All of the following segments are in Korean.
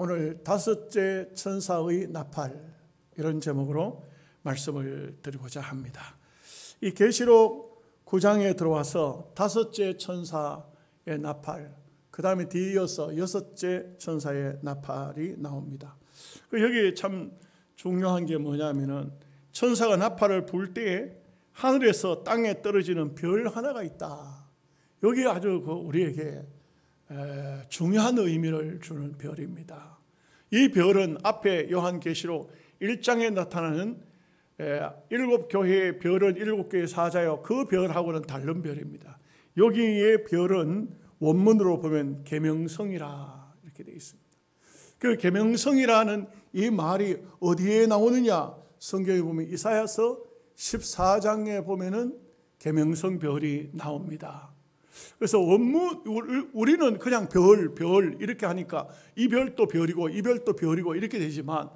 오늘 다섯째 천사의 나팔, 이런 제목으로 말씀을 드리고자 합니다. 이 계시록 9장에 들어와서 다섯째 천사의 나팔, 그 다음에 뒤이어서 여섯째 천사의 나팔이 나옵니다. 여기 참 중요한 게 뭐냐면은 천사가 나팔을 불 때에 하늘에서 땅에 떨어지는 별 하나가 있다. 여기 아주 우리에게 중요한 의미를 주는 별입니다. 이 별은 앞에 요한계시록 1장에 나타나는 일곱 교회의 별은 일곱 개의 사자요, 그 별하고는 다른 별입니다. 여기의 별은 원문으로 보면 계명성이라 이렇게 되어 있습니다. 그 계명성이라는 이 말이 어디에 나오느냐? 성경에 보면 이사야서 14장에 보면은 계명성 별이 나옵니다. 그래서 원문, 우리는 그냥 별 이렇게 하니까 이 별도 별이고 이 별도 별이고 이렇게 되지만,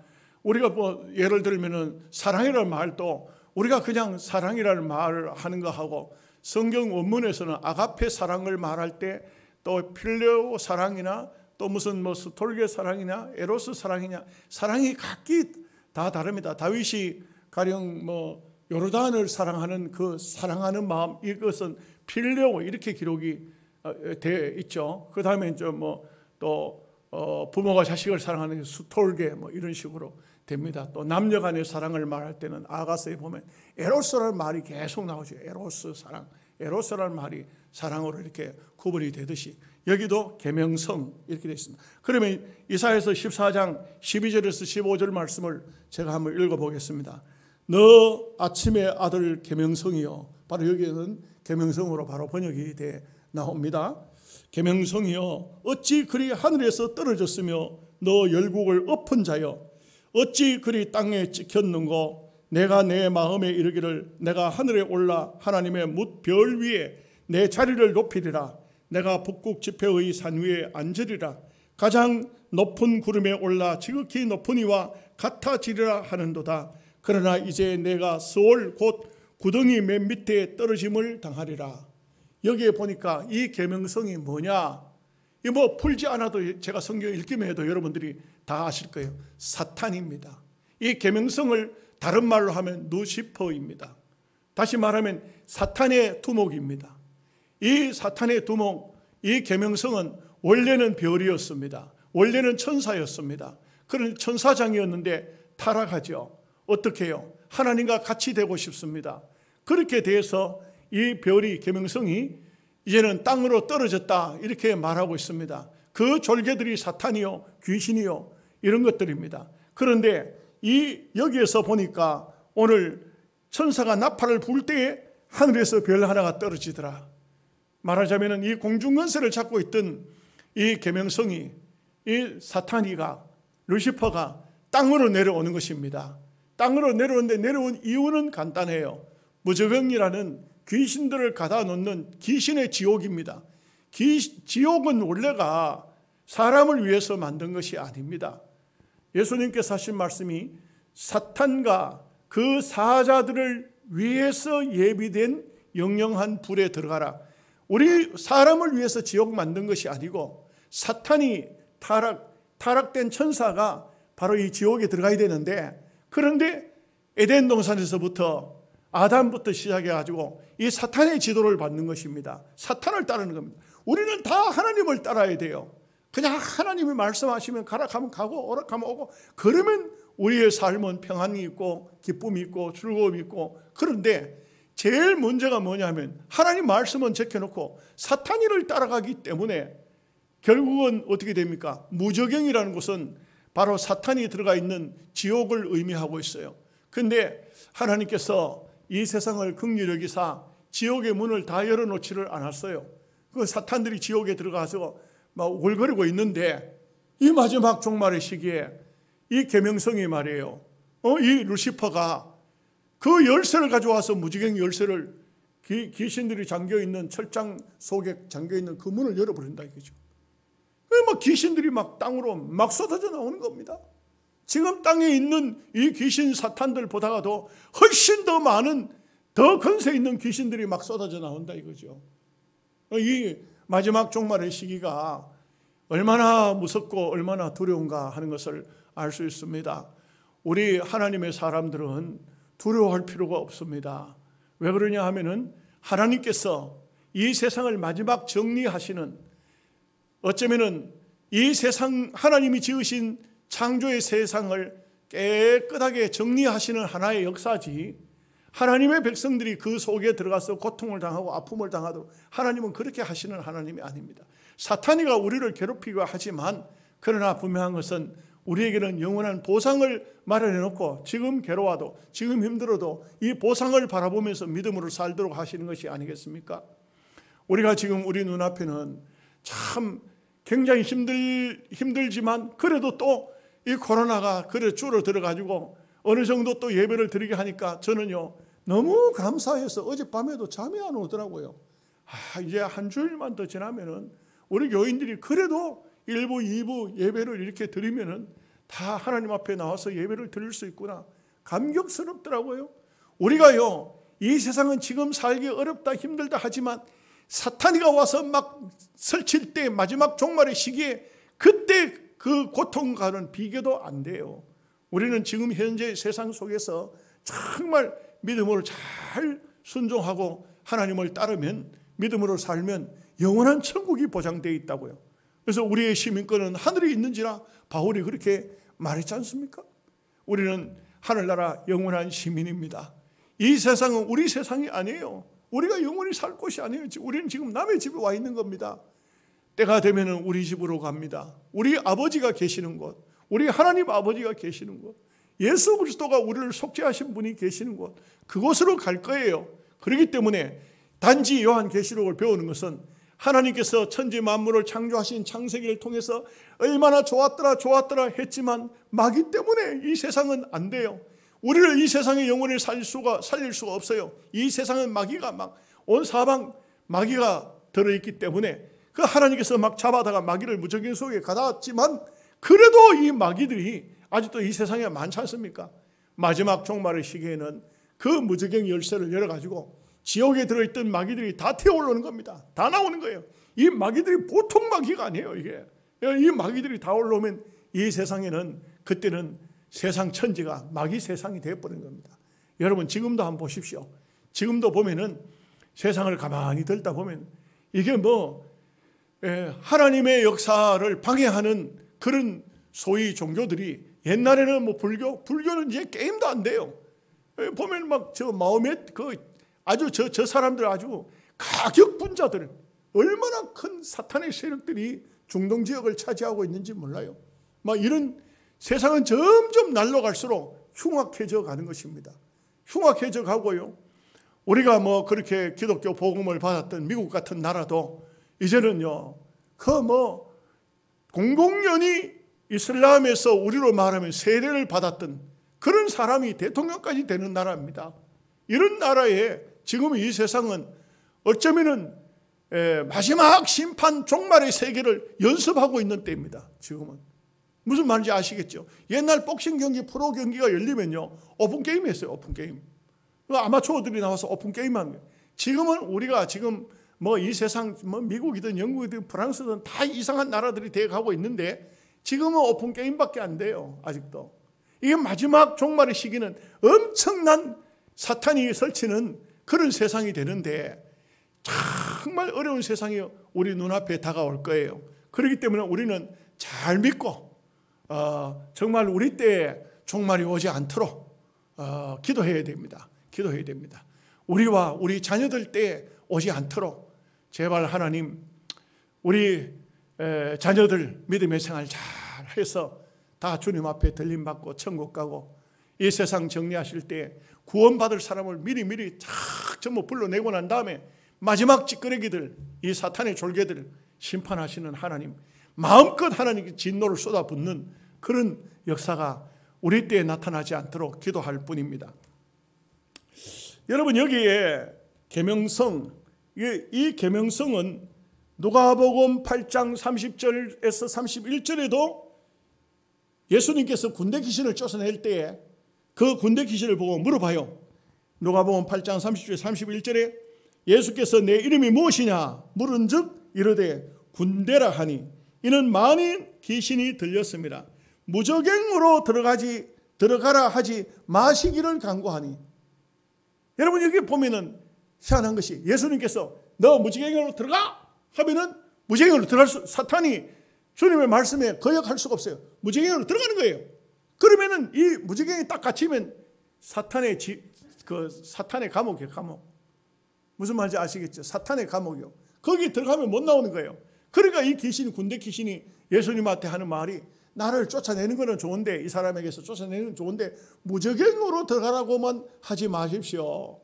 우리가 뭐 예를 들면은 사랑이라는 말도 우리가 그냥 사랑이라는 말을 하는 거 하고, 성경 원문에서는 아가페 사랑을 말할 때 또 필레오 사랑이나 또 무슨 뭐 스톨게 사랑이냐 에로스 사랑이냐, 사랑이 각기 다 다릅니다. 다윗이 가령 뭐 요르단을 사랑하는 그 사랑하는 마음, 이것은 필레오 이렇게 기록이 되어 있죠. 그 다음에 이제 뭐 또 부모가 자식을 사랑하는 스톨게 뭐 이런 식으로 됩니다. 또 남녀 간의 사랑을 말할 때는 아가서에 보면 에로스라는 말이 계속 나오죠. 에로스 사랑, 에로스라는 말이 사랑으로 이렇게 구분이 되듯이 여기도 계명성 이렇게 되어 있습니다. 그러면 이사야서 14장 12절에서 15절 말씀을 제가 한번 읽어보겠습니다. 너 아침의 아들 계명성이요, 바로 여기에는 계명성으로 바로 번역이 돼 나옵니다. 계명성이요, 어찌 그리 하늘에서 떨어졌으며 너 열국을 엎은 자여, 어찌 그리 땅에 찍혔는고. 내가 내 마음에 이르기를 내가 하늘에 올라 하나님의 뭇별 위에 내 자리를 높이리라. 내가 북극 지폐의 산 위에 앉으리라. 가장 높은 구름에 올라 지극히 높은 이와 같아지리라 하는도다. 그러나 이제 내가 스올 곧 구덩이 맨 밑에 떨어짐을 당하리라. 여기에 보니까 이 계명성이 뭐냐? 이 뭐 풀지 않아도 제가 성경 읽기만 해도 여러분들이 다 아실 거예요. 사탄입니다. 이 계명성을 다른 말로 하면 루시퍼입니다. 다시 말하면 사탄의 두목입니다. 이 사탄의 두목, 이 계명성은 원래는 별이었습니다. 원래는 천사였습니다. 그런 천사장이었는데 타락하죠. 어떻게 해요? 하나님과 같이 되고 싶습니다. 그렇게 돼서 이 별이, 계명성이 이제는 땅으로 떨어졌다 이렇게 말하고 있습니다. 그 졸개들이 사탄이요, 귀신이요, 이런 것들입니다. 그런데 여기에서 보니까 오늘 천사가 나팔을 불 때에 하늘에서 별 하나가 떨어지더라. 말하자면 이 공중권세를 잡고 있던 이 계명성이, 이 사탄이가, 루시퍼가 땅으로 내려오는 것입니다. 땅으로 내려오는데 내려온 이유는 간단해요. 무저병이라는 귀신들을 가다 놓는 귀신의 지옥입니다. 지옥은 원래가 사람을 위해서 만든 것이 아닙니다. 예수님께서 하신 말씀이 사탄과 그 사자들을 위해서 예비된 영영한 불에 들어가라. 우리 사람을 위해서 지옥 만든 것이 아니고, 사탄이 타락된 천사가 바로 이 지옥에 들어가야 되는데, 그런데 에덴 동산에서부터 아담부터 시작해가지고 이 사탄의 지도를 받는 것입니다. 사탄을 따르는 겁니다. 우리는 다 하나님을 따라야 돼요. 그냥 하나님이 말씀하시면 가라 하면 가고 오라 하면 오고, 그러면 우리의 삶은 평안이 있고 기쁨이 있고 즐거움이 있고. 그런데 제일 문제가 뭐냐면 하나님 말씀은 제껴놓고 사탄이를 따라가기 때문에 결국은 어떻게 됩니까? 무저경이라는 것은 바로 사탄이 들어가 있는 지옥을 의미하고 있어요. 그런데 하나님께서 이 세상을 긍휼히 여기사 지옥의 문을 다 열어놓지를 않았어요. 그 사탄들이 지옥에 들어가서 막 오글거리고 있는데, 이 마지막 종말의 시기에 이 계명성이 말이에요, 이 루시퍼가 그 열쇠를 가져와서, 무지개 열쇠를, 귀신들이 잠겨있는 철장 속에 잠겨있는 그 문을 열어버린다 이거죠. 막 귀신들이 막 땅으로 막 쏟아져 나오는 겁니다. 지금 땅에 있는 이 귀신 사탄들 보다가도 훨씬 더 많은, 더 근세 있는 귀신들이 막 쏟아져 나온다 이거죠. 이 마지막 종말의 시기가 얼마나 무섭고 얼마나 두려운가 하는 것을 알 수 있습니다. 우리 하나님의 사람들은 두려워할 필요가 없습니다. 왜 그러냐 하면은 하나님께서 이 세상을 마지막 정리하시는, 어쩌면은 이 세상, 하나님이 지으신 창조의 세상을 깨끗하게 정리하시는 하나의 역사지, 하나님의 백성들이 그 속에 들어가서 고통을 당하고 아픔을 당하도 하나님은 그렇게 하시는 하나님이 아닙니다. 사탄이가 우리를 괴롭히고 하지만, 그러나 분명한 것은 우리에게는 영원한 보상을 마련해 놓고 지금 괴로워도 지금 힘들어도 이 보상을 바라보면서 믿음으로 살도록 하시는 것이 아니겠습니까? 우리가 지금 우리 눈앞에는 참 굉장히 힘들지만 그래도 또 이 코로나가 그래 줄어들어가지고 어느 정도 또 예배를 드리게 하니까 저는요 너무 감사해서 어젯밤에도 잠이 안 오더라고요. 이제 한 주일만 더 지나면은 우리 교인들이 그래도 1부, 2부 예배를 이렇게 드리면은 다 하나님 앞에 나와서 예배를 드릴 수 있구나. 감격스럽더라고요. 우리가요, 이 세상은 지금 살기 어렵다, 힘들다 하지만 사탄이가 와서 막 설칠 때 마지막 종말의 시기에 그때 그 고통과는 비교도 안 돼요. 우리는 지금 현재 세상 속에서 정말 믿음으로 잘 순종하고 하나님을 따르면, 믿음으로 살면 영원한 천국이 보장되어 있다고요. 그래서 우리의 시민권은 하늘에 있는지라 바울이 그렇게 말했지 않습니까? 우리는 하늘나라 영원한 시민입니다. 이 세상은 우리 세상이 아니에요. 우리가 영원히 살 곳이 아니에요. 우리는 지금 남의 집에 와 있는 겁니다. 때가 되면 우리 집으로 갑니다. 우리 아버지가 계시는 곳, 우리 하나님 아버지가 계시는 곳, 예수 그리스도가 우리를 속죄하신 분이 계시는 곳, 그곳으로 갈 거예요. 그렇기 때문에 단지 요한계시록을 배우는 것은 하나님께서 천지 만물을 창조하신 창세기를 통해서 얼마나 좋았더라 했지만 마귀 때문에 이 세상은 안 돼요. 우리를 이 세상에 영원히 살릴 수가 없어요. 이 세상은 마귀가 막 온 사방 마귀가 들어있기 때문에 그 하나님께서 막 잡아다가 마귀를 무적인 속에 가다왔지만 그래도 이 마귀들이 아직도 이 세상에 많지 않습니까? 마지막 종말의 시기에는 그 무적의 열쇠를 열어가지고 지옥에 들어있던 마귀들이 다 태어오르는 겁니다. 다 나오는 거예요. 이 마귀들이 보통 마귀가 아니에요. 이게 이 마귀들이 다 올라오면 이 세상에는 그때는 세상 천지가 마귀 세상이 되어버린 겁니다. 여러분 지금도 한번 보십시오. 지금도 보면은 세상을 가만히 들다 보면 이게 하나님의 역사를 방해하는 그런 소위 종교들이, 옛날에는 뭐 불교는 이제 게임도 안 돼요. 보면 막 저 마음에 아주 저 사람들 아주 가격분자들, 얼마나 큰 사탄의 세력들이 중동 지역을 차지하고 있는지 몰라요. 막 이런 세상은 점점 날로 갈수록 흉악해져 가는 것입니다. 흉악해져 가고요. 우리가 그렇게 기독교 복음을 받았던 미국 같은 나라도 이제는요, 공공연히 이슬람에서 우리로 말하면 세례를 받았던 그런 사람이 대통령까지 되는 나라입니다. 이런 나라에 지금 이 세상은 어쩌면은 마지막 심판 종말의 세계를 연습하고 있는 때입니다. 지금은 무슨 말인지 아시겠죠? 옛날 복싱 경기, 프로 경기가 열리면요 오픈 게임 했어요. 오픈 게임. 아마추어들이 나와서 오픈 게임 하는 거예요. 지금은 우리가 지금 이 세상 미국이든 영국이든 프랑스든 다 이상한 나라들이 되어가고 있는데 지금은 오픈 게임밖에 안 돼요. 아직도. 이게 마지막 종말의 시기는 엄청난 사탄이 설치는 그런 세상이 되는데 정말 어려운 세상이 우리 눈앞에 다가올 거예요. 그렇기 때문에 우리는 잘 믿고 정말 우리 때에 종말이 오지 않도록 기도해야 됩니다. 기도해야 됩니다. 우리와 우리 자녀들 때에 오지 않도록 제발 하나님 우리 자녀들 믿음의 생활 잘 해서 다 주님 앞에 들림받고 천국 가고 이 세상 정리하실 때 구원받을 사람을 미리 쫙 전부 불러내고 난 다음에 마지막 찌끄레기들, 이 사탄의 졸개들 심판하시는 하나님, 마음껏 하나님께 진노를 쏟아붓는 그런 역사가 우리 때에 나타나지 않도록 기도할 뿐입니다. 여러분 여기에 계명성, 이 계명성은 누가복음 8장 30절에서 31절에도 예수님께서 군대 귀신을 쫓아낼 때에 그 군대 귀신을 보고 물어봐요. 누가복음 8장 30절 31절에 예수께서 내 이름이 무엇이냐 물은즉 이르되 군대라 하니 이는 많은 귀신이 들렸습니다. 무저갱으로 들어가라 하지 마시기를 간구하니. 여러분 여기 보면은 희한한 것이 예수님께서 너 무저갱으로 들어가 하면은 무저갱으로 들어갈 사탄이 주님의 말씀에 거역할 수가 없어요. 무저갱으로 들어가는 거예요. 그러면은 이 무저갱이 딱 갇히면 사탄의 감옥이에요. 감옥. 무슨 말인지 아시겠죠? 사탄의 감옥이요. 거기 들어가면 못 나오는 거예요. 그러니까 이 귀신, 군대 귀신이 예수님한테 하는 말이 나를 쫓아내는 것은 좋은데, 이 사람에게서 쫓아내는 건 좋은데 무저갱으로 들어가라고만 하지 마십시오.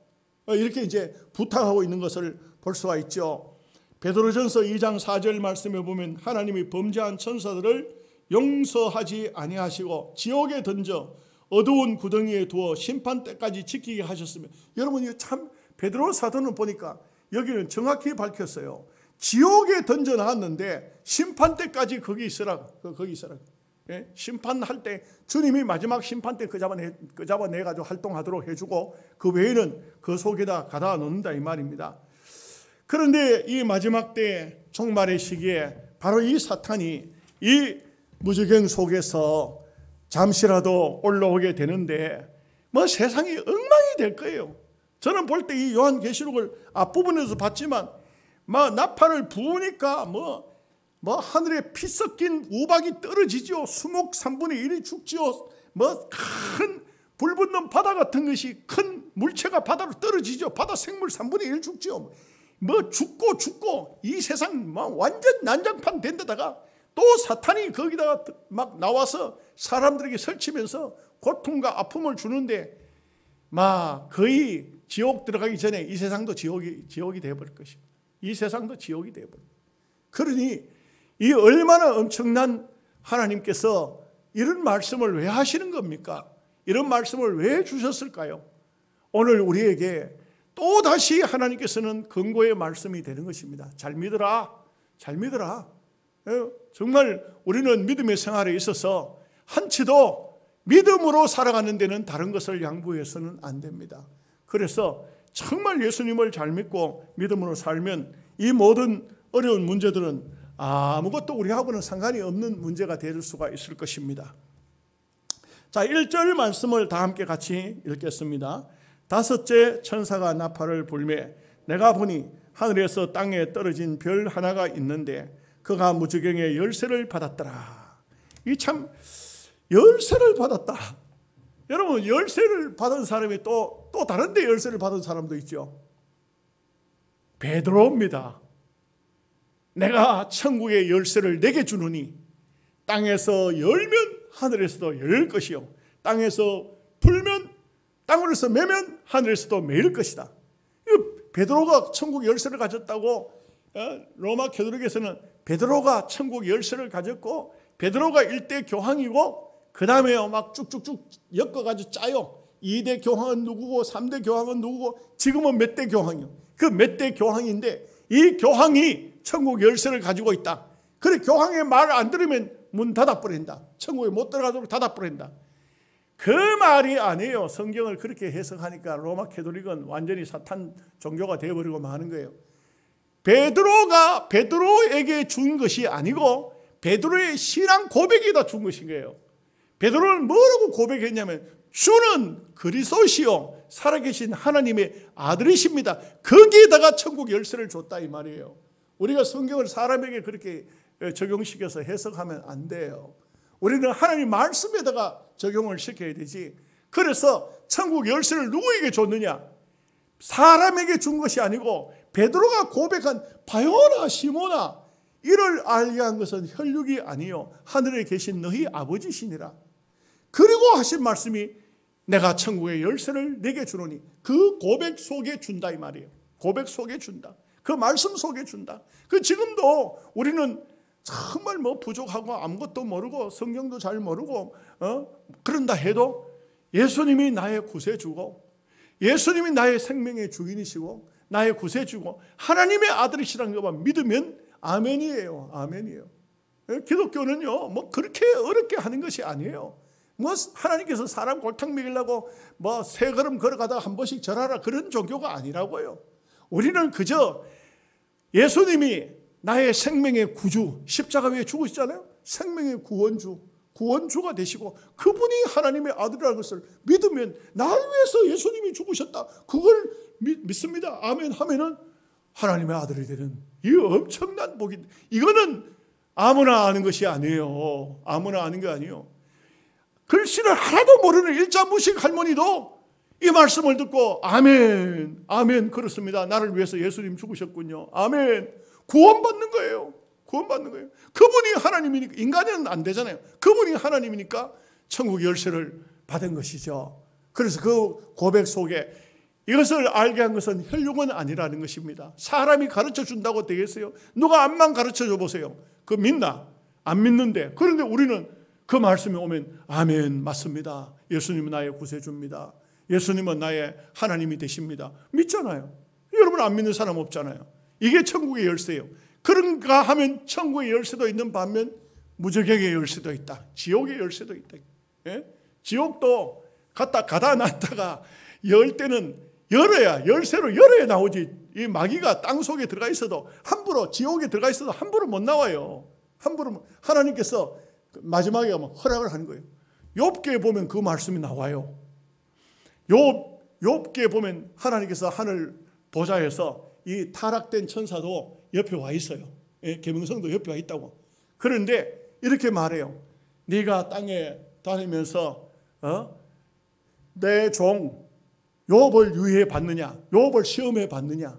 이렇게 이제 부탁하고 있는 것을 볼 수가 있죠. 베드로전서 2장 4절 말씀에 보면 하나님이 범죄한 천사들을 용서하지 아니하시고 지옥에 던져 어두운 구덩이에 두어 심판 때까지 지키게 하셨으며. 여러분 이거 참 베드로 사도는 보니까 여기는 정확히 밝혔어요. 지옥에 던져 놨는데 심판 때까지 거기 있으라. 예? 심판할 때 주님이 마지막 심판 때 그 잡아내 가지고 활동하도록 해주고 그 외에는 그 속에다 가다 놓는다 이 말입니다. 그런데 이 마지막 때 종말의 시기에 바로 이 사탄이 이 무저갱 속에서 잠시라도 올라오게 되는데 뭐 세상이 엉망이 될 거예요. 저는 볼 때 이 요한계시록을 앞부분에서 봤지만 막 나팔을 부으니까 뭐 하늘에 피 섞인 우박이 떨어지죠. 수목 3분의 1이 죽지요. 뭐 큰 불 붙는 바다 같은 것이 큰 물체가 바다로 떨어지죠. 바다 생물 3분의 1 죽죠. 뭐 죽고 이 세상 막 완전 난장판 된 데다가 또 사탄이 거기다가 막 나와서 사람들에게 설치면서 고통과 아픔을 주는데 막 거의 지옥 들어가기 전에 이 세상도 지옥이 되어버릴 것입니다. 이 세상도 지옥이 되어버릴. 그러니 이 얼마나 엄청난 하나님께서 이런 말씀을 왜 하시는 겁니까? 이런 말씀을 왜 주셨을까요? 오늘 우리에게 또다시 하나님께서는 근고의 말씀이 되는 것입니다. 잘 믿어라. 잘 믿어라. 정말 우리는 믿음의 생활에 있어서 한치도 믿음으로 살아가는 데는 다른 것을 양보해서는 안 됩니다. 그래서 정말 예수님을 잘 믿고 믿음으로 살면 이 모든 어려운 문제들은 아무것도 우리하고는 상관이 없는 문제가 될 수가 있을 것입니다. 자, 1절 말씀을 다 함께 같이 읽겠습니다. 다섯째 천사가 나팔을 불매 내가 보니 하늘에서 땅에 떨어진 별 하나가 있는데 그가 무저갱의 열쇠를 받았더라. 이 참 열쇠를 받았다. 여러분 열쇠를 받은 사람이 또 다른 데 열쇠를 받은 사람도 있죠. 베드로입니다. 내가 천국의 열쇠를 내게 주노니 땅에서 열면 하늘에서도 열 것이요 땅에서 풀면 땅으로서 매면 하늘에서도 매일 것이다. 베드로가 천국 열쇠를 가졌다고 로마 캐톨릭에서는 베드로가 천국 열쇠를 가졌고 베드로가 1대 교황이고 그 다음에 막 쭉쭉쭉 엮어가지고 짜요. 2대 교황은 누구고 3대 교황은 누구고 지금은 몇 대 교황이요. 그 몇 대 교황인데 이 교황이 천국 열쇠를 가지고 있다. 그래 교황의 말을 안 들으면 문 닫아버린다. 천국에 못 들어가도록 닫아버린다. 그 말이 아니에요. 성경을 그렇게 해석하니까 로마 캐톨릭은 완전히 사탄 종교가 되어버리고 마는 거예요. 베드로가 베드로에게 준 것이 아니고 베드로의 신앙 고백에다 준 것인 거예요. 베드로는 뭐라고 고백했냐면 주는 그리스도시요 살아계신 하나님의 아들이십니다. 거기에다가 천국 열쇠를 줬다 이 말이에요. 우리가 성경을 사람에게 그렇게 적용시켜서 해석하면 안 돼요. 우리는 하나님 말씀에다가 적용을 시켜야 되지. 그래서 천국 열쇠를 누구에게 줬느냐? 사람에게 준 것이 아니고 베드로가 고백한 바요나 시모나 이를 알게 한 것은 혈육이 아니요 하늘에 계신 너희 아버지시니라. 그리고 하신 말씀이 내가 천국의 열쇠를 내게 주노니 그 고백 속에 준다 이 말이에요. 고백 속에 준다. 그 말씀 속에 준다. 그 지금도 우리는 정말 뭐 부족하고 아무것도 모르고 성경도 잘 모르고 그런다 해도 예수님이 나의 구세주고 예수님이 나의 생명의 주인이시고 나의 구세주고 하나님의 아들이시라는 것만 믿으면 아멘이에요. 아멘이에요. 기독교는요 뭐 그렇게 어렵게 하는 것이 아니에요. 뭐 하나님께서 사람 골탕 먹이려고 뭐 세 걸음 걸어가다가 한 번씩 절하라 그런 종교가 아니라고요. 우리는 그저 예수님이 나의 생명의 구주, 십자가 위에 죽으시잖아요. 생명의 구원주가 되시고 그분이 하나님의 아들이라는 것을 믿으면 나를 위해서 예수님이 죽으셨다. 그걸 믿습니다. 아멘 하면은 하나님의 아들이 되는 이 엄청난 복이, 이거는 아무나 아는 것이 아니에요. 아무나 아는 게 아니에요. 글씨를 하나도 모르는 일자무식 할머니도 이 말씀을 듣고 아멘, 아멘, 그렇습니다. 나를 위해서 예수님 죽으셨군요. 아멘. 구원받는 거예요. 구원받는 거예요. 그분이 하나님이니까, 인간은 안 되잖아요. 그분이 하나님이니까 천국 열쇠를 받은 것이죠. 그래서 그 고백 속에 이것을 알게 한 것은 혈육은 아니라는 것입니다. 사람이 가르쳐 준다고 되겠어요? 누가 암만 가르쳐 줘 보세요. 그거 믿나? 안 믿는데. 그런데 우리는 그 말씀이 오면 아멘, 맞습니다. 예수님은 나의 구세주입니다. 예수님은 나의 하나님이 되십니다. 믿잖아요. 여러분 안 믿는 사람 없잖아요. 이게 천국의 열쇠예요. 그런가 하면 천국의 열쇠도 있는 반면 무저격의 열쇠도 있다. 지옥의 열쇠도 있다. 예? 지옥도 가다 놨다가 열 때는 열쇠로 열어야 나오지. 이 마귀가 땅 속에 들어가 있어도 함부로, 지옥에 들어가 있어도 함부로 못 나와요. 함부로. 하나님께서 마지막에 가면 허락을 하는 거예요. 욥기에 보면 그 말씀이 나와요. 욥기에 보면 하나님께서 하늘 보좌에서 이 타락된 천사도 옆에 와 있어요. 계명성도 옆에 와 있다고. 그런데 이렇게 말해요. 네가 땅에 다니면서 내 종 욥을 유의해 봤느냐? 욥을 시험해 봤느냐?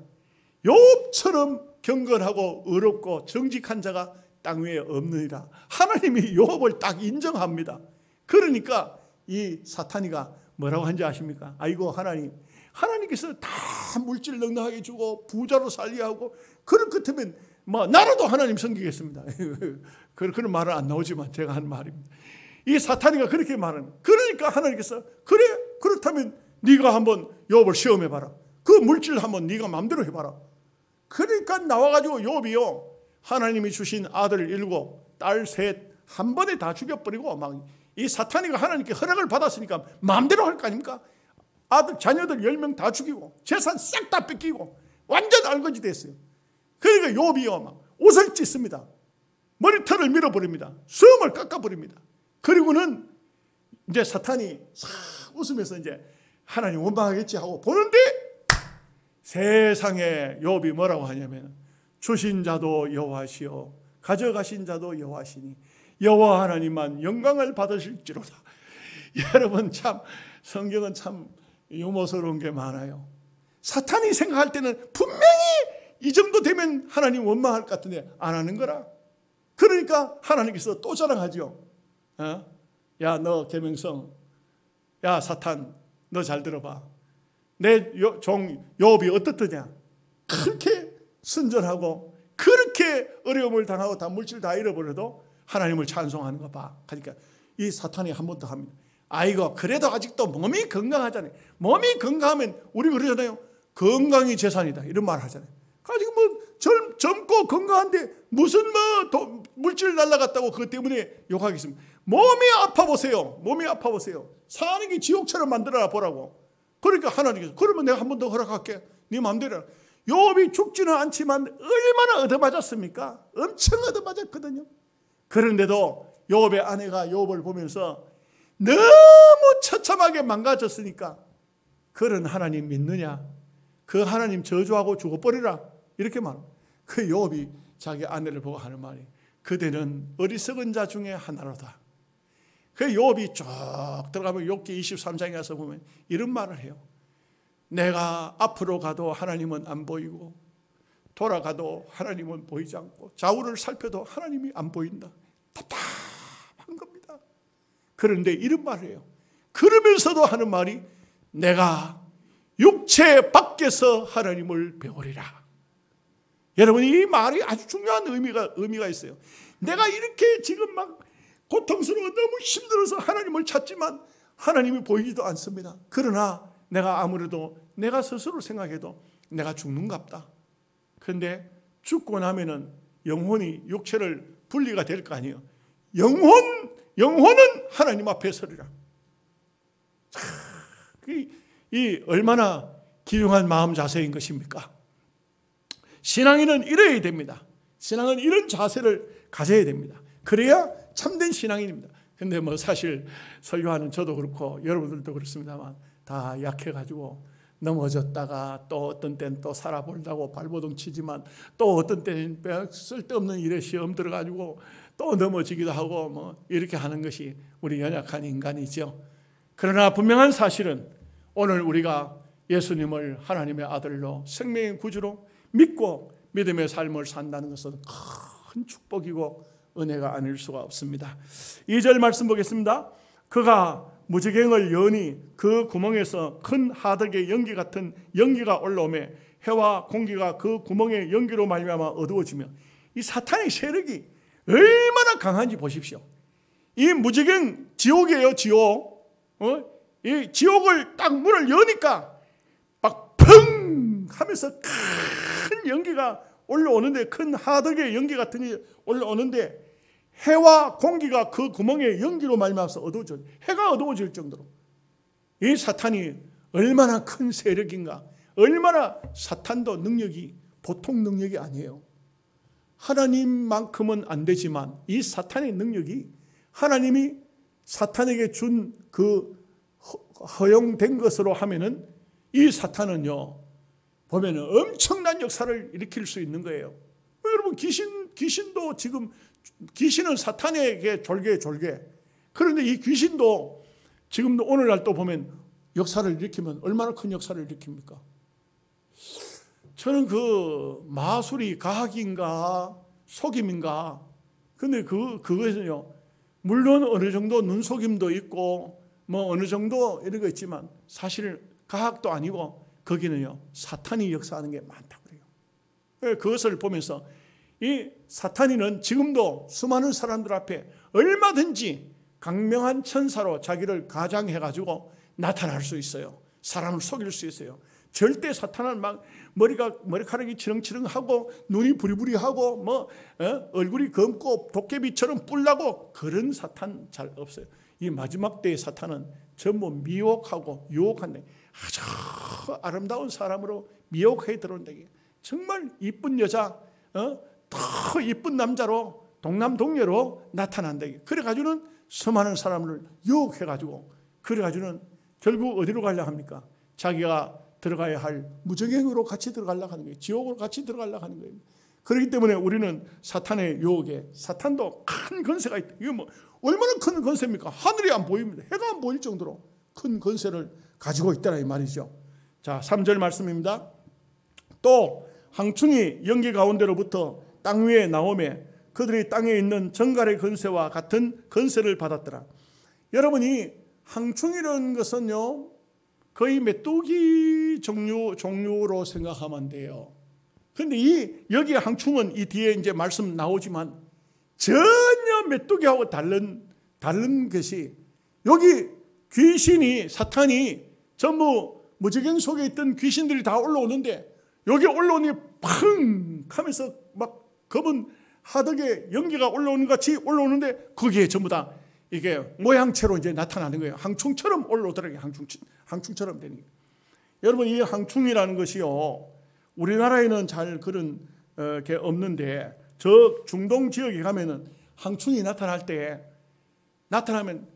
욥처럼 경건하고 의롭고 정직한 자가 땅 위에 없느니라. 하나님이 욥을 딱 인정합니다. 그러니까 이 사탄이가 뭐라고 한지 아십니까? 아이고 하나님께서 다 물질 넉넉하게 주고 부자로 살게 하고 그런 것 같으면 뭐 나라도 하나님 섬기겠습니다. 그런 말은 안 나오지만 제가 한 말입니다. 이 사탄이가 그렇게 말하는. 그러니까 하나님께서 그래 그렇다면 네가 한번 욥을 시험해봐라. 그 물질 한번 네가 마음대로 해봐라. 그러니까 나와가지고 욥이요 하나님이 주신 아들 7, 딸 3 한 번에 다 죽여버리고 막 이 사탄이가 하나님께 허락을 받았으니까 마음대로 할 거 아닙니까? 아들 자녀들 10명 다 죽이고 재산 싹 다 뺏기고 완전 알거지 됐어요. 그러니까 욥이요 막 옷을 찢습니다. 머리털을 밀어버립니다. 수염을 깎아버립니다. 그리고는 이제 사탄이 싹 웃으면서 이제 하나님 원망하겠지 하고 보는데 세상에 욥이 뭐라고 하냐면 주신 자도 여호와시요 가져가신 자도 여호와시니 여호와 하나님만 영광을 받으실지로다. 여러분 참 성경은 참 유머스러운 게 많아요. 사탄이 생각할 때는 분명히 이 정도 되면 하나님 원망할 것 같은데 안 하는 거라. 그러니까 하나님께서 또 자랑하죠. 야 너 계명성, 야 사탄 너 잘 들어봐. 내 종 욥이 어떻더냐. 그렇게 순전하고 그렇게 어려움을 당하고 다 물질 다 잃어버려도 하나님을 찬송하는 거 봐. 그러니까 이 사탄이 한 번 더 합니다. 아이고 그래도 아직도 몸이 건강하잖아요. 몸이 건강하면 우리 그러잖아요. 건강이 재산이다 이런 말 하잖아요. 가지고 뭐 젊고 건강한데 무슨 뭐 물질 날라갔다고 그것 때문에 욕하겠습니다. 몸이 아파 보세요. 몸이 아파 보세요. 사는 게 지옥처럼 만들어 보라고. 그러니까 하나님께서 그러면 내가 한 번 더 허락할게. 네 마음대로. 욥이 죽지는 않지만 얼마나 얻어맞았습니까? 엄청 얻어맞았거든요. 그런데도 욥의 아내가 욥을 보면서 너무 처참하게 망가졌으니까 그런 하나님 믿느냐? 그 하나님 저주하고 죽어버리라. 이렇게 말합니다. 그 욥이 자기 아내를 보고 하는 말이 그대는 어리석은 자 중에 하나로다. 그 욥이 쭉 들어가면 욥기 23장에 가서 보면 이런 말을 해요. 내가 앞으로 가도 하나님은 안 보이고 돌아가도 하나님은 보이지 않고 좌우를 살펴도 하나님이 안 보인다. 답답한 겁니다. 그런데 이런 말을 해요. 그러면서도 하는 말이 내가 육체 밖에서 하나님을 배우리라. 여러분 이 말이 아주 중요한 의미가 있어요. 내가 이렇게 지금 막 고통스러워 너무 힘들어서 하나님을 찾지만 하나님이 보이지도 않습니다. 그러나 내가 아무래도 내가 스스로 생각해도 내가 죽는갑다. 그런데 죽고 나면은 영혼이 육체를 분리가 될 거 아니에요. 영혼은 하나님 앞에 서리라. 이 얼마나 귀중한 마음 자세인 것입니까? 신앙인은 이래야 됩니다. 신앙은 이런 자세를 가져야 됩니다. 그래야 참된 신앙인입니다. 근데 뭐 사실 설교하는 저도 그렇고 여러분들도 그렇습니다만 다 약해가지고 넘어졌다가 또 어떤 때는 또 살아보려고 발버둥 치지만 또 어떤 때는 쓸데없는 일에 시험 들어가지고 또 넘어지기도 하고 뭐 이렇게 하는 것이 우리 연약한 인간이죠. 그러나 분명한 사실은 오늘 우리가 예수님을 하나님의 아들로 생명의 구주로 믿고 믿음의 삶을 산다는 것은 큰 축복이고 은혜가 아닐 수가 없습니다. 2절 말씀 보겠습니다. 그가 무지갱을 여니 그 구멍에서 큰 하덕의 연기 같은 연기가 올라오며 해와 공기가 그 구멍의 연기로 말미암아 어두워지며, 이 사탄의 세력이 얼마나 강한지 보십시오. 이 무지갱 지옥이에요, 지옥. 이 지옥을 딱 문을 여니까 막 펑 하면서 큰 연기가 올라오는데, 큰 하덕의 연기 같은 게 올라오는데 해와 공기가 그 구멍에 연기로 말미암아서 어두워져, 해가 어두워질 정도로 이 사탄이 얼마나 큰 세력인가. 얼마나 사탄도 능력이 보통 능력이 아니에요. 하나님만큼은 안 되지만 이 사탄의 능력이, 하나님이 사탄에게 준 그 허용된 것으로 하면은 이 사탄은요 보면은 엄청난 역사를 일으킬 수 있는 거예요. 여러분 귀신도 지금, 귀신은 사탄에게 졸개. 그런데 이 귀신도 지금도 오늘날 또 보면 역사를 일으키면 얼마나 큰 역사를 일으킵니까? 저는 그 마술이 과학인가 속임인가, 근데 그거에서요 물론 어느 정도 눈속임도 있고 뭐 어느 정도 이런 거 있지만 사실 과학도 아니고 거기는요 사탄이 역사하는 게 많다고 그래요. 그것을 보면서 이 사탄이는 지금도 수많은 사람들 앞에 얼마든지 강명한 천사로 자기를 가장해가지고 나타날 수 있어요. 사람을 속일 수 있어요. 절대 사탄은 막 머리카락이 치렁치렁하고 눈이 부리부리하고 뭐 얼굴이 검고 도깨비처럼 뿔나고 그런 사탄 잘 없어요. 이 마지막 때의 사탄은 전부 미혹하고 유혹한다. 아주 아름다운 사람으로 미혹해 들어온다. 정말 이쁜 여자, 더 이쁜 남자로 동남동녀로 나타난다. 그래가지고는 수많은 사람을 유혹해가지고, 그래가지고는 결국 어디로 가려고 합니까? 자기가 들어가야 할 무저갱으로 같이 들어가려고 하는 거예요. 지옥으로 같이 들어가려고 하는 거예요. 그렇기 때문에 우리는 사탄의 유혹에, 사탄도 큰 권세가 있다. 이게 뭐 얼마나 큰 권세입니까? 하늘이 안 보입니다. 해가 안 보일 정도로 큰 권세를 가지고 있다라 이 말이죠. 자, 3절 말씀입니다. 또 항충이 연기 가운데로부터 땅 위에 나오며 그들이 땅에 있는 정갈의 권세와 같은 권세를 받았더라. 여러분이 항충이라는 것은요 거의 메뚜기 종류로 생각하면 돼요. 그런데 여기 항충은 이 뒤에 이제 말씀 나오지만 전혀 메뚜기하고 다른 것이, 여기 귀신이, 사탄이 전부 무지갱 속에 있던 귀신들이 다 올라오는데, 여기 올라오니 펑 하면서 막 검은 하덕의 연기가 올라오는 것 같이 올라오는데 거기에 전부 다 이게 모양체로 이제 나타나는 거예요. 항충처럼 올라오더라고요. 항충처럼 되는 거예요. 여러분, 이 항충이라는 것이요 우리나라에는 잘 그런 게 없는데, 저 중동 지역에 가면은 항충이 나타나면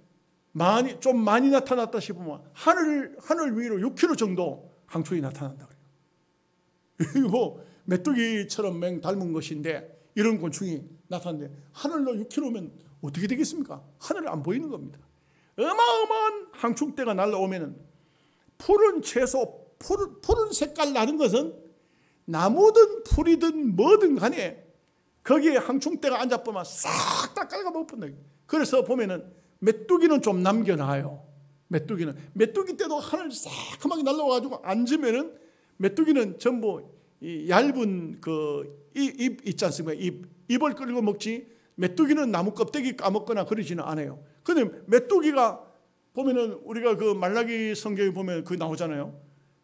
좀 많이 나타났다 싶으면 하늘 위로 6km 정도 항충이 나타난다 그래요. 이거 뭐 메뚜기처럼 맹 닮은 것인데 이런 곤충이 나타났는데 하늘로 6km면 어떻게 되겠습니까? 하늘 안 보이는 겁니다. 어마어마한 항충대가 날라오면은 푸른 채소, 푸른 색깔 나는 것은 나무든 풀이든 뭐든 간에 거기에 항충대가 앉아보면 싹 다 깔아먹는다. 그래서 보면은 메뚜기는 좀 남겨놔요. 메뚜기 때도 하늘 새까맣게 날라와가지고 앉으면은 메뚜기는 전부 이 얇은 그 입 있지 않습니까? 입을 끌고 먹지. 메뚜기는 나무 껍데기 까먹거나 그러지는 않아요. 근데 메뚜기가 보면은 우리가 그 말라기 성경에 보면 그 나오잖아요.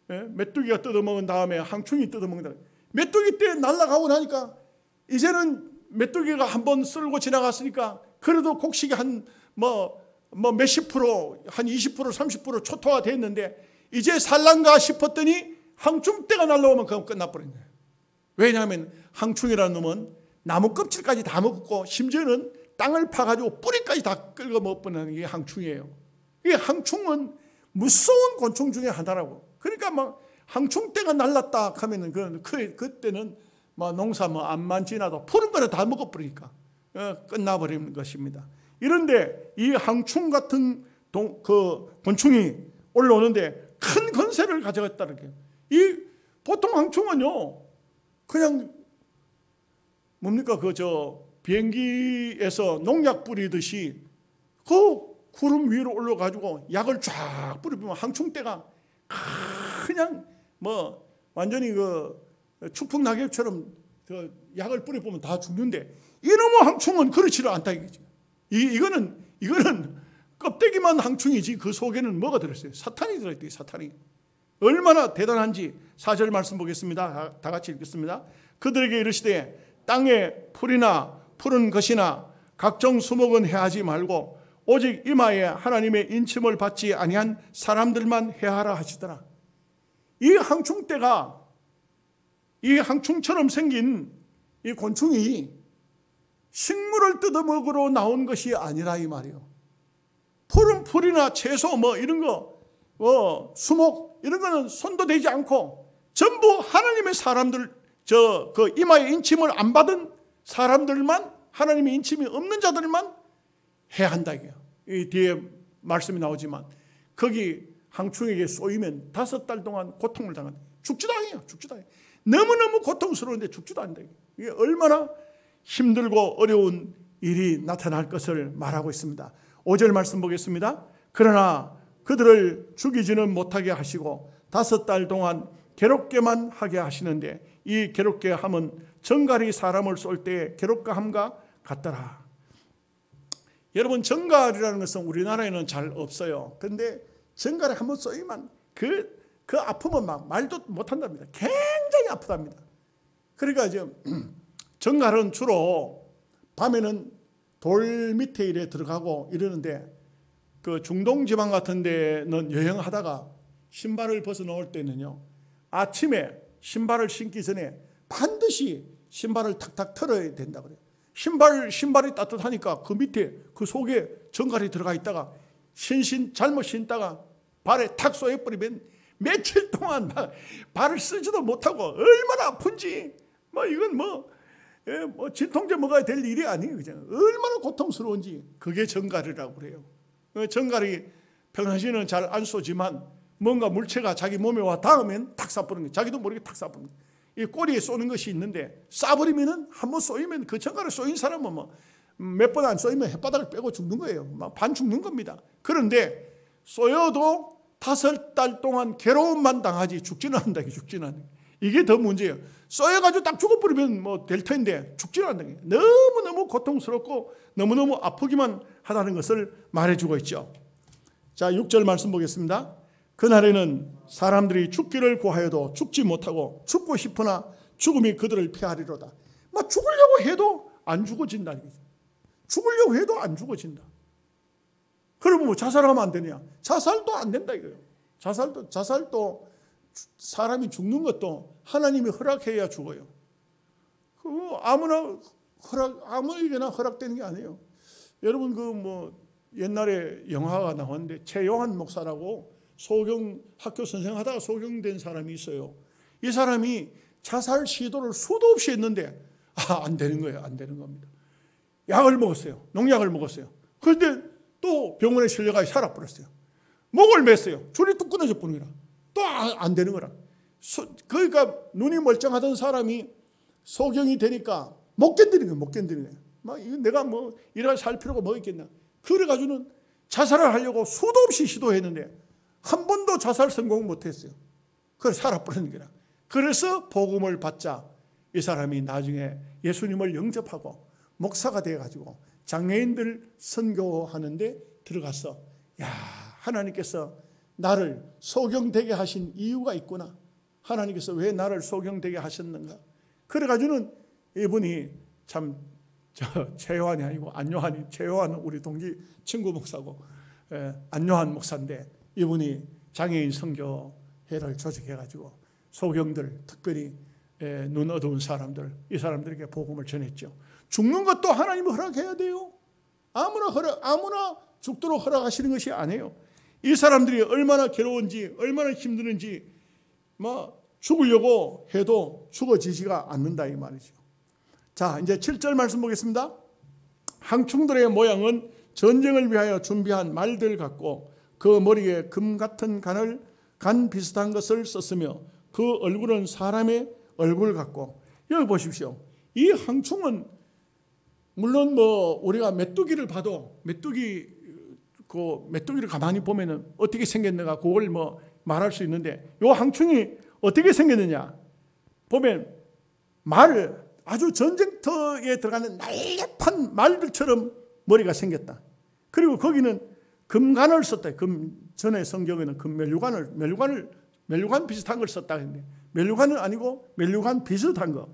메뚜기가 뜯어먹은 다음에 항충이 뜯어먹는다. 메뚜기 때 날아가고 나니까 이제는 메뚜기가 한번 쓸고 지나갔으니까 그래도 곡식이 한 몇십 프로, 한 20%, 30% 초토화 됐는데 이제 살란가 싶었더니 항충대가 날아오면 그건 끝나버린 거예요. 왜냐하면 항충이라는 놈은 나무 껍질까지 다 먹고 심지어는 땅을 파가지고 뿌리까지 다 긁어 먹어버리는 게 항충이에요. 이 항충은 무서운 곤충 중에 하나라고. 그러니까 막 항충떼가 날랐다 하면은 그때는 뭐 농사 뭐 암만 지나도 푸른 거를 다 먹어버리니까 끝나버리는 것입니다. 이런데 이 항충 같은 곤충이 올라오는데 큰 건세를 가져갔다는 거예요. 이 보통 항충은요, 그냥 뭡니까 비행기에서 농약 뿌리듯이 그 구름 위로 올라가지고 약을 쫙 뿌리면 항충떼가 그냥 뭐 완전히 추풍 낙엽처럼 약을 뿌려보면 다 죽는데, 이놈의 항충은 그렇지를 않다 이거죠. 이거는 껍데기만 항충이지 그 속에는 뭐가 들었어요? 사탄이 들어있대요. 사탄이. 얼마나 대단한지 4절 말씀 보겠습니다. 다 같이 읽겠습니다. 그들에게 이르시되 땅에 풀이나 푸른 것이나 각종 수목은 해하지 말고 오직 이마에 하나님의 인침을 받지 아니한 사람들만 해하라 하시더라. 이 항충떼가, 이 항충처럼 생긴 이 곤충이 식물을 뜯어먹으러 나온 것이 아니라 이 말이에요. 푸른 풀이나 채소 뭐 이런 거, 수목 이런 거는 손도 대지 않고 전부 하나님의 사람들, 그 이마에 인침을 안 받은 사람들만, 하나님의 인침이 없는 자들만 해야 한다 이게요. 이 뒤에 말씀이 나오지만 거기 항충에게 쏘이면 5달 동안 고통을 당한다. 죽지도 않아요. 죽지도 않아요. 너무너무 고통스러운데 죽지도 않는다. 이게 얼마나 힘들고 어려운 일이 나타날 것을 말하고 있습니다. 5절 말씀 보겠습니다. 그러나 그들을 죽이지는 못하게 하시고 5달 동안 괴롭게만 하게 하시는데 이 괴롭게 함은 정갈이 사람을 쏠 때의 괴롭게 함과 같더라. 여러분, 정갈이라는 것은 우리나라에는 잘 없어요. 그런데 정갈에 한번 쏘이면 그 아픔은 막 말도 못한답니다. 굉장히 아프답니다. 그러니까 정갈은 주로 밤에는 돌 밑에 이래 들어가고 이러는데, 그 중동 지방 같은 데는 여행하다가 신발을 벗어 놓을 때는요, 아침에 신발을 신기 전에 반드시 신발을 탁탁 털어야 된다 그래요. 신발이 따뜻하니까 그 밑에 그 속에 정갈이 들어가 있다가 잘못 신다가 발에 탁 쏘여버리면 며칠 동안 막 발을 쓰지도 못하고 얼마나 아픈지, 이건 진통제 먹어야 될 일이 아니에요. 그냥 얼마나 고통스러운지. 그게 정갈이라고 그래요. 정갈이 평상시에는 잘 안 쏘지만 뭔가 물체가 자기 몸에 와 닿으면 탁 쏴버리는 거예요. 자기도 모르게 탁 쏴버리는 거예요. 이 꼬리에 쏘는 것이 있는데 쏴버리면은 한번 쏘이면, 그 정갈에 쏘인 사람은 몇 번 안 쏘이면 혓바닥을 빼고 죽는 거예요. 반 죽는 겁니다. 그런데 쏘여도 5달 동안 괴로움만 당하지 죽지는 않는다. 죽지는 않는다. 이게 더 문제예요. 쏘여가지고 딱 죽어버리면 될 텐데 죽지는 않는다. 너무너무 고통스럽고 너무너무 아프기만 하다는 것을 말해주고 있죠. 자, 6절 말씀 보겠습니다. 그날에는 사람들이 죽기를 구하여도 죽지 못하고 죽고 싶으나 죽음이 그들을 피하리로다. 죽으려고 해도 안 죽어진다. 죽으려고 해도 안 죽어진다. 그러면 자살하면 안 되냐? 자살도 안 된다 이거예요. 자살도 사람이 죽는 것도 하나님이 허락해야 죽어요. 아무에게나 허락되는 게 아니에요. 여러분 옛날에 영화가 나왔는데 최요한 목사라고 학교 선생하다가 소경된 사람이 있어요. 이 사람이 자살 시도를 수도 없이 했는데 안 되는 거예요. 안 되는 겁니다. 약을 먹었어요. 농약을 먹었어요. 그런데 또 병원에 실려가 살아버렸어요. 목을 맸어요. 줄이 뚝 끊어져 버린 거라. 또 안 되는 거라. 그러니까 눈이 멀쩡하던 사람이 소경이 되니까 못 견디는 거예요. 못 견디는 거예요. 내가 이래가 살 필요가 뭐 있겠나. 그래가지고는 자살을 하려고 수도 없이 시도했는데 한 번도 자살 성공 못했어요. 그래서 살아버리는 거라. 그래서 복음을 받자 이 사람이 나중에 예수님을 영접하고 목사가 돼가지고 장애인들 선교하는데 들어가서, 하나님께서 나를 소경되게 하신 이유가 있구나. 하나님께서 왜 나를 소경되게 하셨는가. 그래가지고는 이분이 참 최요한이 아니고 안요한이, 최요한은 우리 동기 친구 목사고 안요한 목사인데, 이분이 장애인 선교회를 조직해가지고 소경들, 특별히 눈 어두운 사람들, 이 사람들에게 복음을 전했죠. 죽는 것도 하나님이 허락해야 돼요. 아무나 죽도록 허락하시는 것이 아니에요. 이 사람들이 얼마나 괴로운지, 얼마나 힘드는지, 죽으려고 해도 죽어지지가 않는다 이 말이죠. 자, 이제 7절 말씀 보겠습니다. 항충들의 모양은 전쟁을 위하여 준비한 말들 같고 그 머리에 금 같은 간 비슷한 것을 썼으며 그 얼굴은 사람의 얼굴 같고. 여기 보십시오. 이 항충은 물론 우리가 메뚜기를 봐도 메뚜기를 가만히 보면은 어떻게 생겼는가 그걸 말할 수 있는데, 이 항충이 어떻게 생겼느냐 보면 아주 전쟁터에 들어가는 날렵한 말들처럼 머리가 생겼다. 그리고 거기는 금관을 썼다. 전에 성경에는 멜류관 비슷한 걸 썼다 했는데, 멜류관은 아니고 멜류관 비슷한 거.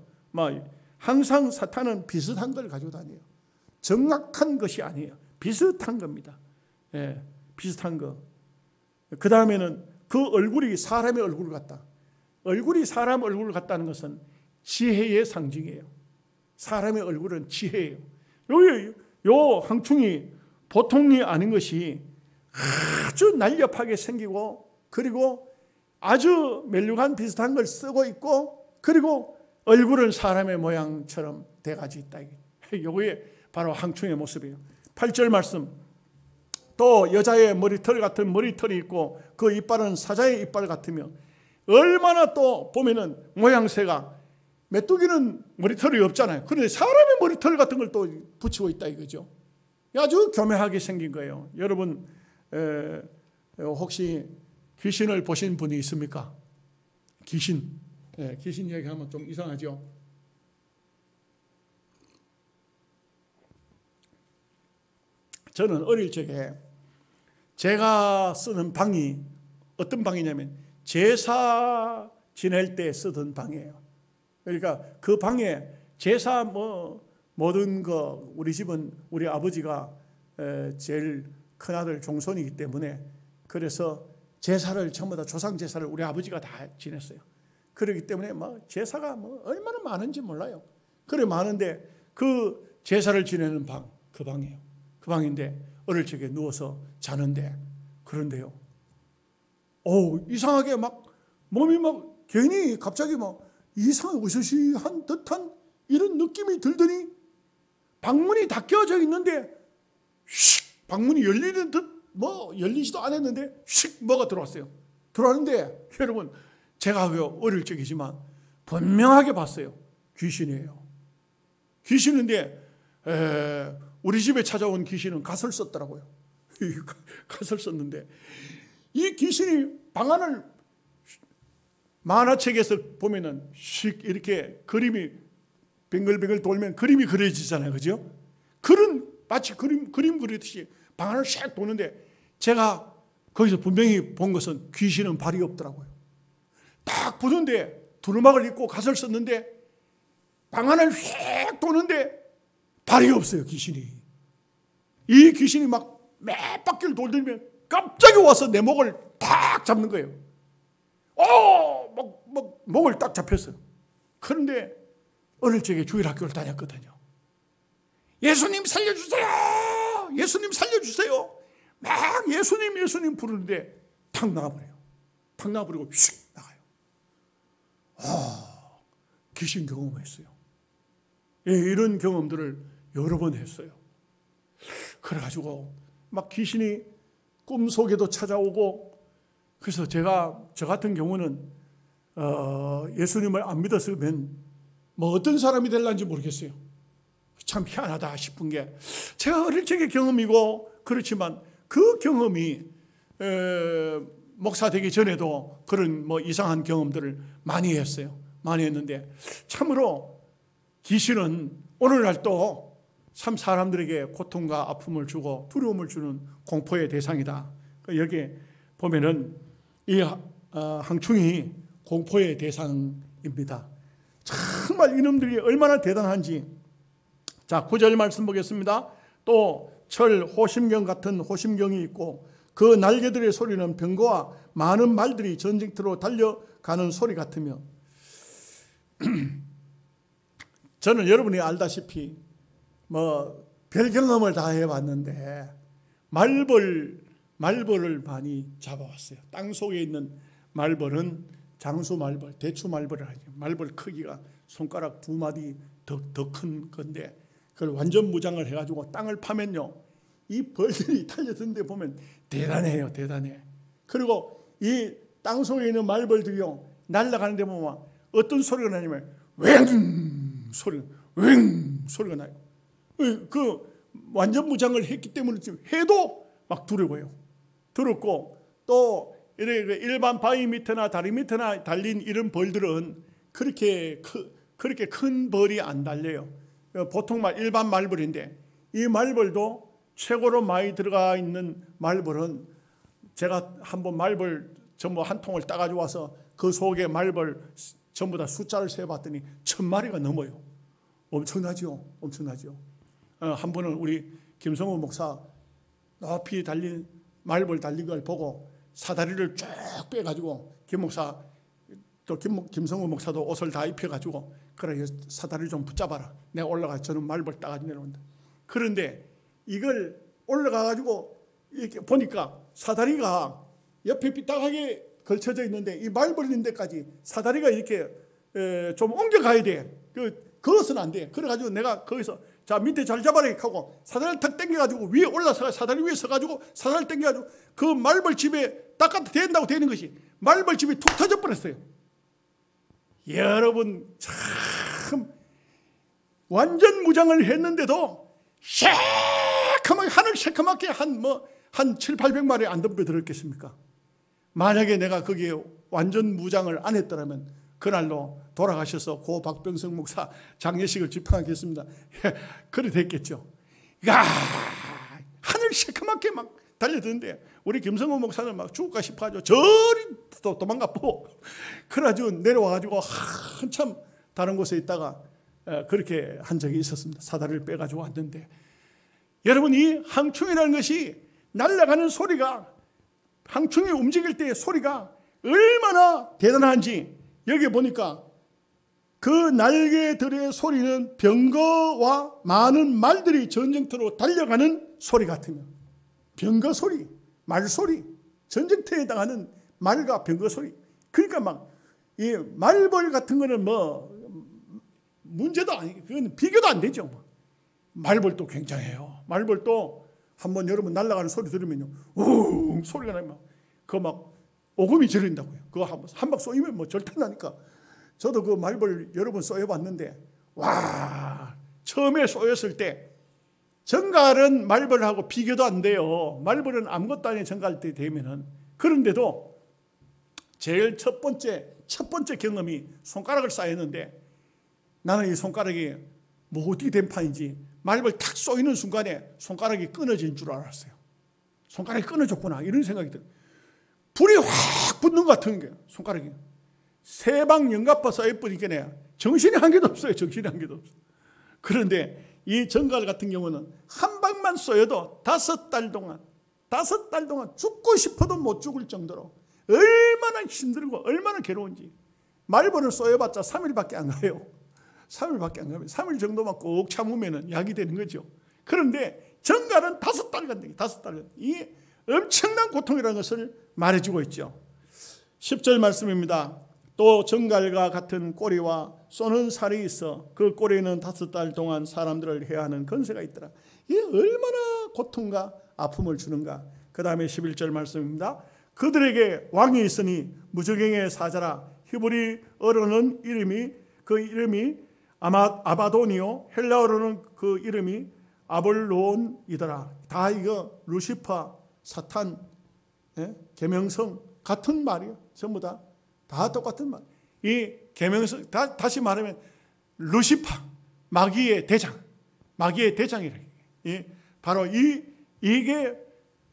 항상 사탄은 비슷한 걸 가지고 다녀요. 정확한 것이 아니에요. 비슷한 겁니다. 예, 비슷한 거. 그 다음에는 그 얼굴이 사람의 얼굴 같다. 얼굴이 사람 얼굴 같다는 것은 지혜의 상징이에요. 사람의 얼굴은 지혜예요. 요 항충이 보통이 아닌 것이 아주 날렵하게 생기고, 그리고 아주 멜류관 비슷한 걸 쓰고 있고, 그리고 얼굴은 사람의 모양처럼 돼가지고 있다. 이게 바로 항충의 모습이에요. 8절 말씀. 또 여자의 머리털 같은 머리털이 있고 그 이빨은 사자의 이빨 같으며, 얼마나 또 보면은 모양새가, 메뚜기는 머리털이 없잖아요. 그런데 사람의 머리털 같은 걸 또 붙이고 있다 이거죠. 아주 교묘하게 생긴 거예요. 여러분 혹시 귀신을 보신 분이 있습니까? 귀신 얘기하면 좀 이상하죠. 저는 어릴 적에 제가 쓰는 방이 어떤 방이냐면 제사 지낼 때 쓰던 방이에요. 그러니까 그 방에 제사 모든 거, 우리 집은 우리 아버지가 제일 큰아들 종손이기 때문에, 그래서 제사를 전부 다 조상 제사를 우리 아버지가 다 지냈어요. 그렇기 때문에 제사가 얼마나 많은지 몰라요. 그래 많은데 그 제사를 지내는 방, 그 방이에요. 그 방인데 어릴 적에 누워서 자는데, 그런데요, 이상하게 몸이 괜히 갑자기 이상한 으스스한 듯한 이런 느낌이 들더니 방문이 닫혀져 있는데 휙 방문이 열리는 듯 열리지도 않았는데 휙 뭐가 들어왔어요. 들어왔는데 여러분, 제가 어릴 적이지만 분명하게 봤어요. 귀신이에요. 귀신인데 우리 집에 찾아온 귀신은 갓을 썼더라고요. 갓을 썼는데 이 귀신이 방 안을, 만화책에서 보면은 씩 이렇게 그림이 뱅글뱅글 돌면 그림이 그려지잖아요. 그죠? 마치 그림 그리듯이 방 안을 씩 도는데, 제가 거기서 분명히 본 것은 귀신은 발이 없더라고요. 딱 보는데 두루마기를 입고 갓을 썼는데 방 안을 휙 도는데 발이 없어요. 귀신이. 이 귀신이 몇 바퀴를 돌더니 갑자기 와서 내 목을 탁 잡는 거예요. 목을 딱 잡혔어요. 그런데 어릴 적에 주일학교를 다녔거든요. 예수님 살려주세요! 예수님 살려주세요! 막 예수님 부르는데 탁 나가버려요. 탁 나가버리고 휙 나가요. 귀신 경험했어요. 이런 경험들을 여러 번 했어요. 그래가지고 귀신이 꿈속에도 찾아오고, 그래서 저 같은 경우는 예수님을 안 믿었으면 어떤 사람이 될런지 모르겠어요. 참 희한하다 싶은 게, 제가 어릴 적의 경험이고 그렇지만 그 경험이 목사 되기 전에도 그런 이상한 경험들을 많이 했어요. 많이 했는데 참으로 귀신은 오늘날도 참 사람들에게 고통과 아픔을 주고 두려움을 주는 공포의 대상이다. 여기에 보면은 이 항충이 공포의 대상입니다. 정말 이놈들이 얼마나 대단한지. 자, 9절 말씀 보겠습니다. 또 철 호심경 같은 호심경이 있고 그 날개들의 소리는 병거와 많은 말들이 전쟁터로 달려가는 소리 같으며. 저는 여러분이 알다시피 별 경험을 다 해봤는데 말벌을 많이 잡아왔어요. 땅 속에 있는 말벌은 장수 말벌, 대추 말벌을 하죠. 말벌 크기가 손가락 2마디 더 큰 건데 그걸 완전 무장을 해가지고 땅을 파면요, 이 벌들이 달려드는데 보면 대단해요, 대단해. 그리고 이 땅 속에 있는 말벌들이요, 날아가는데 보면 어떤 소리가 나냐면 웽 소리가 나요. 그 완전 무장을 했기 때문에 지금 해도 막 두려워요. 두렵고 또 일반 바위 밑에나 다리 밑에나 달린 이런 벌들은 그렇게 큰 벌이 안 달려요. 보통 일반 말벌인데, 이 말벌도 최고로 많이 들어가 있는 말벌은, 제가 한번 말벌 전부 한 통을 따가지고 와서 그 속에 말벌 전부 다 숫자를 세봤더니 1000마리가 넘어요. 엄청나죠. 한 번은 우리 김성호 목사 높이 달린 말벌 달린 걸 보고 사다리를 쭉 빼가지고 김성호 목사도 옷을 다 입혀가지고, 그래 사다리 좀 붙잡아라, 내가 올라가 저는 말벌 따가지고 내려온다. 그런데 이걸 올라가가지고 이렇게 보니까 사다리가 옆에 삐딱하게 걸쳐져 있는데 이 말벌 있는 데까지 사다리가 이렇게 좀 옮겨가야 돼. 그것은 안 돼. 그래가지고 내가 거기서 자 밑에 잘 잡아라 하고 사다리를 탁 당겨가지고 위에 올라서 사다리 위에 서가지고 사다리를 당겨가지고 그 말벌 집에 딱 갖다 대는다고 되는 것이, 말벌 집이 툭 터져 버렸어요. 여러분 참 완전 무장을 했는데도 새카맣게, 하늘 새카맣게 한 700~800마리 안 덤벼들었겠습니까? 만약에 내가 거기에 완전 무장을 안 했더라면 그날로 돌아가셔서 고 박병성 목사 장례식을 집행하겠습니다. 그래 됐겠죠. 야, 하늘 새카맣게 막 달려드는데 우리 김성호 목사는 막 죽을까 싶어가지고 저리 또 도망가고, 그래가지고 내려와가지고 한참 다른 곳에 있다가 그렇게 한 적이 있었습니다. 사다리를 빼가지고 왔는데, 여러분 이 항충이라는 것이 날아가는 소리가, 항충이 움직일 때의 소리가 얼마나 대단한지 여기 보니까 그 날개들의 소리는 병거와 많은 말들이 전쟁터로 달려가는 소리 같으며, 병거 소리, 말 소리, 전쟁터에 해당하는 말과 병거 소리. 그러니까 막 이 말벌 같은 거는 문제도 아니고 그건 비교도 안 되죠. 말벌도 굉장해요. 말벌도 한번 여러분 날아가는 소리 들으면요, 웅 소리가 나면 그거 막 오금이 저린다고요. 그거 한 박 쏘이면 절탄나니까. 저도 그 말벌 여러 번 쏘여봤는데, 와, 처음에 쏘였을 때 정갈은 말벌하고 비교도 안 돼요. 말벌은 아무것도 아니에요, 정갈 때 되면은. 그런데도 제일 첫 번째 경험이 손가락을 쌓였는데, 나는 이 손가락이 어떻게 된 판인지 말벌 탁 쏘이는 순간에 손가락이 끊어진 줄 알았어요. 손가락이 끊어졌구나 이런 생각이 들어요. 불이 확 붙는 것 같은 거예요. 손가락이 3방 연갑바 쌓여버리니까 정신이 한 개도 없어요. 정신이 한 개도 없어요. 그런데 이 정갈 같은 경우는 한 방만 쏘여도 5달 동안 죽고 싶어도 못 죽을 정도로 얼마나 힘들고 얼마나 괴로운지. 말벌을 쏘여봤자 3일밖에 안 가요. 3일밖에 안 가면 3일 정도만 꼭 참으면 약이 되는 거죠. 그런데 정갈은 5달 간다. 5달. 이 엄청난 고통이라는 것을 말해주고 있죠. 10절 말씀입니다. 또 정갈과 같은 꼬리와 쏘는 살이 있어 그 꼬리는 5달 동안 사람들을 해하는 건세가 있더라. 이게 얼마나 고통과 아픔을 주는가. 그 다음에 11절 말씀입니다. 그들에게 왕이 있으니 무저갱의 사자라. 히브리어로는 그 이름이 아바돈이요, 헬라어로는 그 이름이 아볼론이더라. 다 이거 루시파, 사탄, 계명성 같은 말이에요. 전부 다 똑같은 말. 이 계명성, 다시 말하면 루시파, 마귀의 대장이라. 바로 이게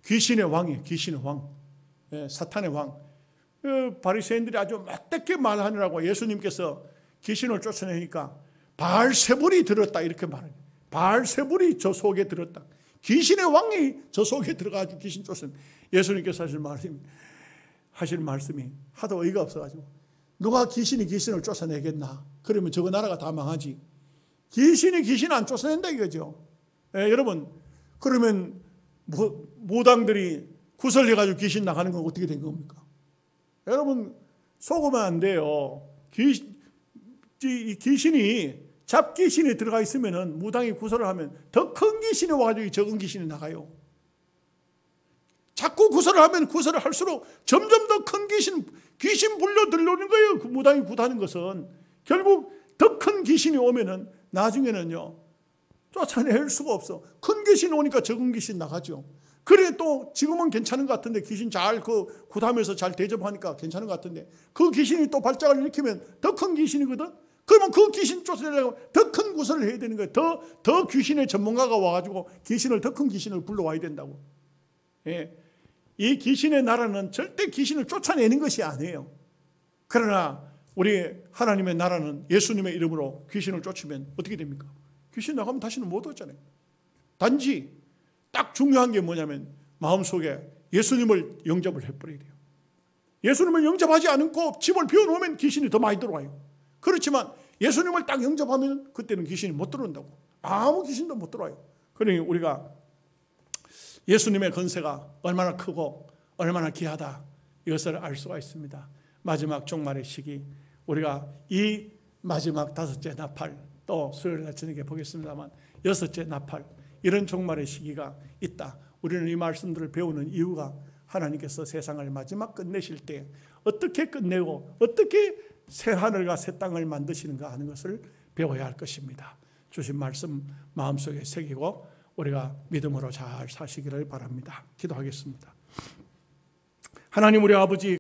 귀신의 왕이에요. 귀신의 왕, 사탄의 왕. 바리새인들이 아주 못되게 말하느라고 예수님께서 귀신을 쫓아내니까 바알세불이 들었다 이렇게 말해요. 바알세불이 저 속에 들었다. 귀신의 왕이 저 속에 들어가지고 귀신 쫓아내. 예수님께서 하실 말씀이 하도 어이가 없어가지고 누가 귀신을 쫓아내겠나? 그러면 저거 나라가 다 망하지. 귀신을 안 쫓아낸다 이거죠. 여러분, 그러면 무당들이 구설해가지고 귀신 나가는 건 어떻게 된 겁니까? 여러분, 속으면 안 돼요. 귀신이 잡귀신이 들어가 있으면은 무당이 구설을 하면 더 큰 귀신이 와가지고 적은 귀신이 나가요. 자꾸 구설을 하면 구설을 할수록 점점 더 큰 귀신 불려 들려오는 거예요. 그 무당이 굿하는 것은 결국 더 큰 귀신이 오면은 나중에는요 쫓아낼 수가 없어. 큰 귀신 오니까 적은 귀신 나가죠. 그래 또 지금은 괜찮은 것 같은데 귀신 잘 굿하면서 잘 대접하니까 괜찮은 것 같은데 그 귀신이 또 발작을 일으키면 더 큰 귀신이거든. 그러면 그 귀신 쫓아내려고 더 큰 구설을 해야 되는 거예요. 더 귀신의 전문가가 와가지고 더 큰 귀신을 불러와야 된다고. 예. 이 귀신의 나라는 절대 귀신을 쫓아내는 것이 아니에요. 그러나 우리 하나님의 나라는 예수님의 이름으로 귀신을 쫓으면 어떻게 됩니까? 귀신 나가면 다시는 못 오잖아요. 단지 딱 중요한 게 뭐냐면 마음속에 예수님을 영접을 해버려야 돼요. 예수님을 영접하지 않고 집을 비워놓으면 귀신이 더 많이 들어와요. 그렇지만 예수님을 딱 영접하면 그때는 귀신이 못 들어온다고. 아무 귀신도 못 들어와요. 그러니 우리가 예수님의 권세가 얼마나 크고 얼마나 귀하다 이것을 알 수가 있습니다. 마지막 종말의 시기, 우리가 이 마지막 다섯째 나팔, 또 수요일 날 저녁에 보겠습니다만 여섯째 나팔, 이런 종말의 시기가 있다. 우리는 이 말씀들을 배우는 이유가 하나님께서 세상을 마지막 끝내실 때 어떻게 끝내고 어떻게 새 하늘과 새 땅을 만드시는가 하는 것을 배워야 할 것입니다. 주신 말씀 마음속에 새기고 우리가 믿음으로 잘 사시기를 바랍니다. 기도하겠습니다. 하나님 우리 아버지,